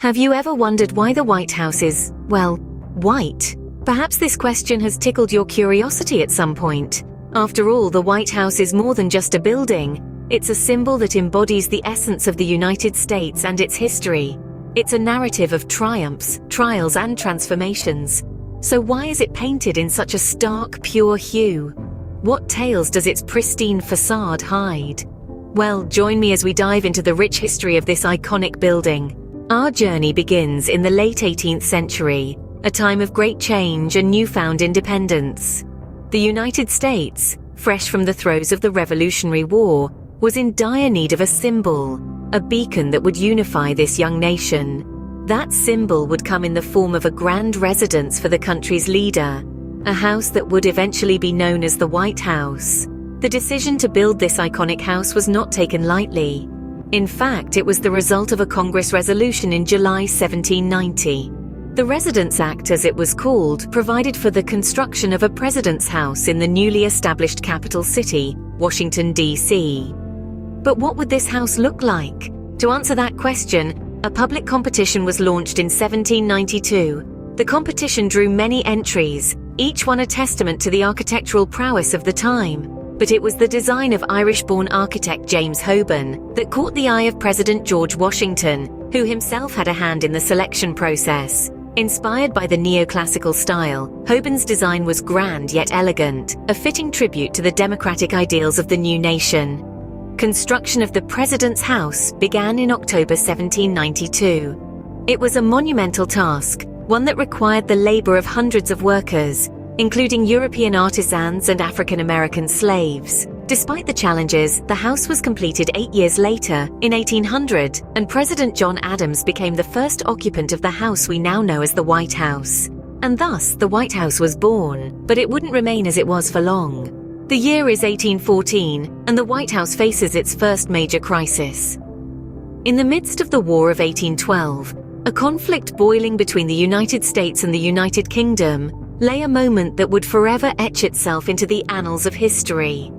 Have you ever wondered why the White House is, well, white? Perhaps this question has tickled your curiosity at some point. After all, the White House is more than just a building. It's a symbol that embodies the essence of the United States and its history. It's a narrative of triumphs, trials, and transformations. So why is it painted in such a stark, pure hue? What tales does its pristine facade hide? Well, join me as we dive into the rich history of this iconic building. Our journey begins in the late 18th century, a time of great change and newfound independence. The United States, fresh from the throes of the Revolutionary War, was in dire need of a symbol, a beacon that would unify this young nation. That symbol would come in the form of a grand residence for the country's leader, a house that would eventually be known as the White House. The decision to build this iconic house was not taken lightly. In fact, it was the result of a Congress resolution in July 1790. The Residence Act, as it was called, provided for the construction of a president's house in the newly established capital city, Washington, D.C. But what would this house look like? To answer that question, a public competition was launched in 1792. The competition drew many entries, each one a testament to the architectural prowess of the time. But it was the design of Irish-born architect James Hoban that caught the eye of President George Washington, who himself had a hand in the selection process. Inspired by the neoclassical style, Hoban's design was grand yet elegant, a fitting tribute to the democratic ideals of the new nation. Construction of the President's House began in October 1792. It was a monumental task, one that required the labor of hundreds of workers, including European artisans and African-American slaves. Despite the challenges, the house was completed 8 years later, in 1800, and President John Adams became the first occupant of the house we now know as the White House. And thus, the White House was born, but it wouldn't remain as it was for long. The year is 1814, and the White House faces its first major crisis. In the midst of the War of 1812, a conflict boiling between the United States and the United Kingdom lay a moment that would forever etch itself into the annals of history.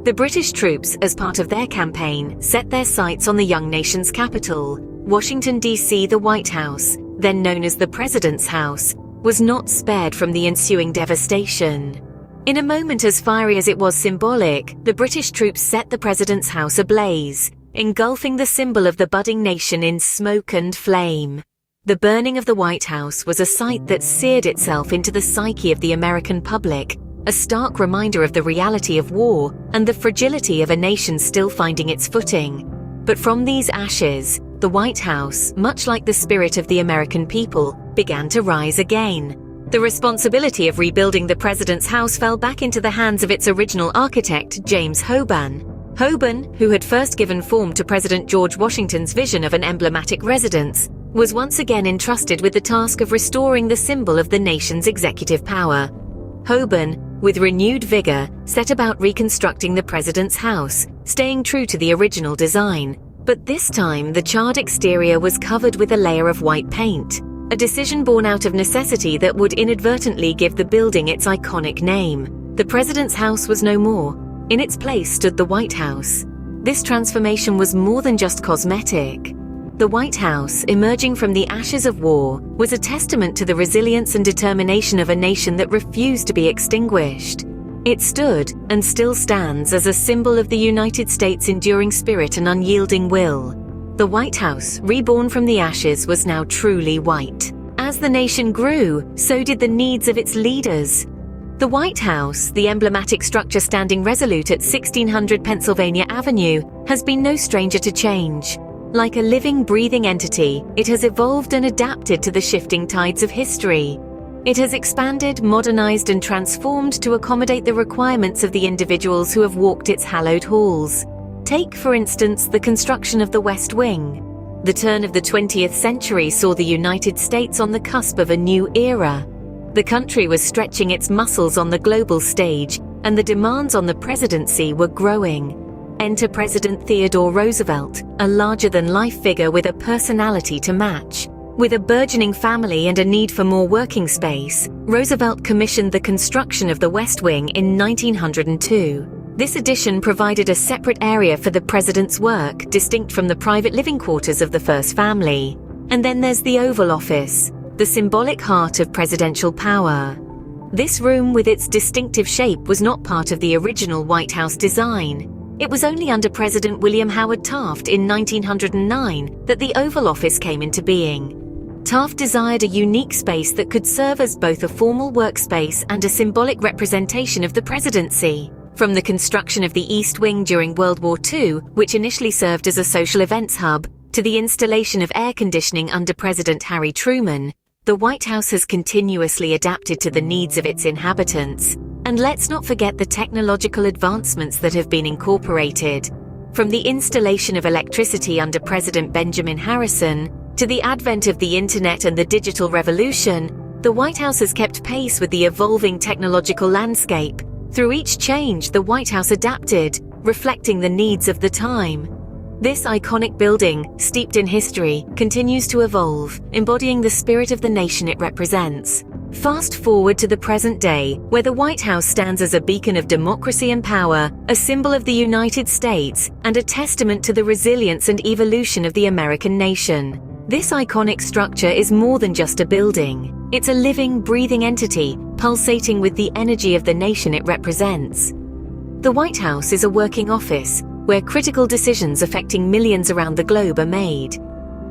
The British troops, as part of their campaign, set their sights on the young nation's capital. Washington, D.C. The White House, then known as the President's House, was not spared from the ensuing devastation. In a moment as fiery as it was symbolic, the British troops set the President's House ablaze, engulfing the symbol of the budding nation in smoke and flame. The burning of the White House was a sight that seared itself into the psyche of the American public, a stark reminder of the reality of war and the fragility of a nation still finding its footing. But from these ashes, the White House, much like the spirit of the American people, began to rise again. The responsibility of rebuilding the President's House fell back into the hands of its original architect, James Hoban. Hoban, who had first given form to President George Washington's vision of an emblematic residence, was once again entrusted with the task of restoring the symbol of the nation's executive power. Hoban, with renewed vigor, set about reconstructing the President's House, staying true to the original design. But this time, the charred exterior was covered with a layer of white paint, a decision born out of necessity that would inadvertently give the building its iconic name. The President's House was no more. In its place stood the White House. This transformation was more than just cosmetic. The White House, emerging from the ashes of war, was a testament to the resilience and determination of a nation that refused to be extinguished. It stood, and still stands, as a symbol of the United States' enduring spirit and unyielding will. The White House, reborn from the ashes, was now truly white. As the nation grew, so did the needs of its leaders. The White House, the emblematic structure standing resolute at 1600 Pennsylvania Avenue, has been no stranger to change. Like a living, breathing entity, it has evolved and adapted to the shifting tides of history. It has expanded, modernized, and transformed to accommodate the requirements of the individuals who have walked its hallowed halls. Take, for instance, the construction of the West Wing. The turn of the 20th century saw the United States on the cusp of a new era. The country was stretching its muscles on the global stage, and the demands on the presidency were growing. Enter President Theodore Roosevelt, a larger-than-life figure with a personality to match. With a burgeoning family and a need for more working space, Roosevelt commissioned the construction of the West Wing in 1902. This addition provided a separate area for the president's work, distinct from the private living quarters of the first family. And then there's the Oval Office, the symbolic heart of presidential power. This room with its distinctive shape was not part of the original White House design. It was only under President William Howard Taft in 1909 that the Oval Office came into being. Taft desired a unique space that could serve as both a formal workspace and a symbolic representation of the presidency. From the construction of the East Wing during World War II, which initially served as a social events hub, to the installation of air conditioning under President Harry Truman, the White House has continuously adapted to the needs of its inhabitants. And let's not forget the technological advancements that have been incorporated. From the installation of electricity under President Benjamin Harrison, to the advent of the internet and the digital revolution, the White House has kept pace with the evolving technological landscape. Through each change, the White House adapted, reflecting the needs of the time. This iconic building, steeped in history, continues to evolve, embodying the spirit of the nation it represents. Fast forward to the present day, where the White House stands as a beacon of democracy and power, a symbol of the United States, and a testament to the resilience and evolution of the American nation. This iconic structure is more than just a building. It's a living, breathing entity, pulsating with the energy of the nation it represents. The White House is a working office, where critical decisions affecting millions around the globe are made.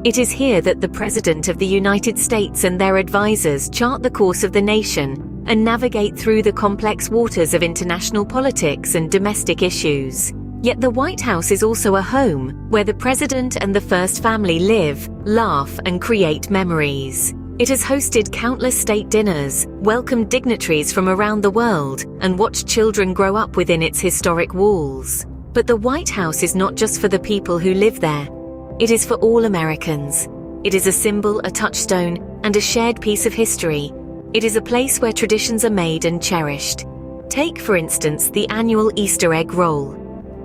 It is here that the President of the United States and their advisors chart the course of the nation and navigate through the complex waters of international politics and domestic issues. Yet the White House is also a home where the President and the First Family live, laugh, and create memories. It has hosted countless state dinners, welcomed dignitaries from around the world, and watched children grow up within its historic walls. But the White House is not just for the people who live there. It is for all Americans. It is a symbol, a touchstone, and a shared piece of history. It is a place where traditions are made and cherished. Take, for instance, the annual Easter egg roll.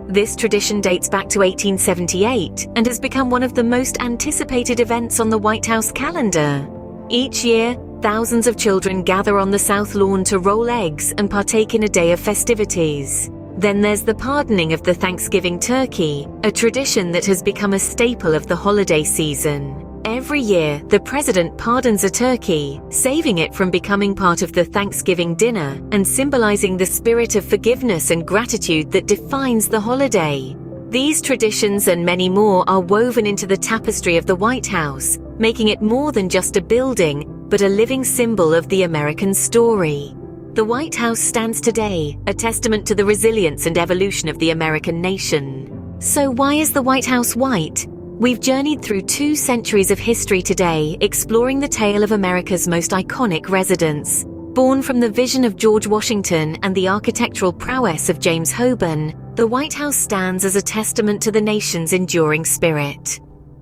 This tradition dates back to 1878 and has become one of the most anticipated events on the White House calendar. Each year, thousands of children gather on the South Lawn to roll eggs and partake in a day of festivities. Then there's the pardoning of the Thanksgiving turkey, a tradition that has become a staple of the holiday season. Every year, the president pardons a turkey, saving it from becoming part of the Thanksgiving dinner and symbolizing the spirit of forgiveness and gratitude that defines the holiday. These traditions and many more are woven into the tapestry of the White House, making it more than just a building, but a living symbol of the American story. The White House stands today, a testament to the resilience and evolution of the American nation. So why is the White House white? We've journeyed through 2 centuries of history today, exploring the tale of America's most iconic residence. Born from the vision of George Washington and the architectural prowess of James Hoban, the White House stands as a testament to the nation's enduring spirit.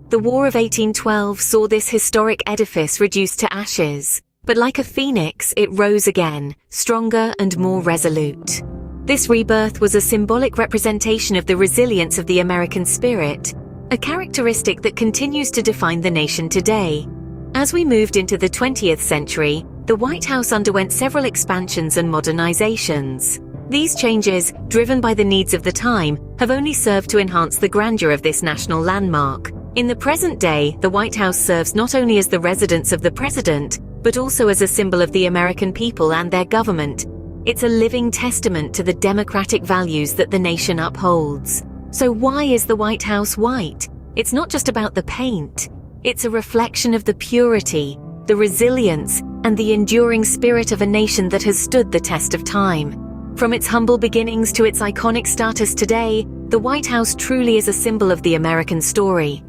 The War of 1812 saw this historic edifice reduced to ashes, but like a phoenix, it rose again, stronger and more resolute. This rebirth was a symbolic representation of the resilience of the American spirit, a characteristic that continues to define the nation today. As we moved into the 20th century, the White House underwent several expansions and modernizations. These changes, driven by the needs of the time, have only served to enhance the grandeur of this national landmark. In the present day, the White House serves not only as the residence of the president, but also as a symbol of the American people and their government. It's a living testament to the democratic values that the nation upholds. So why is the White House white? It's not just about the paint. It's a reflection of the purity, the resilience, and the enduring spirit of a nation that has stood the test of time. From its humble beginnings to its iconic status today, the White House truly is a symbol of the American story,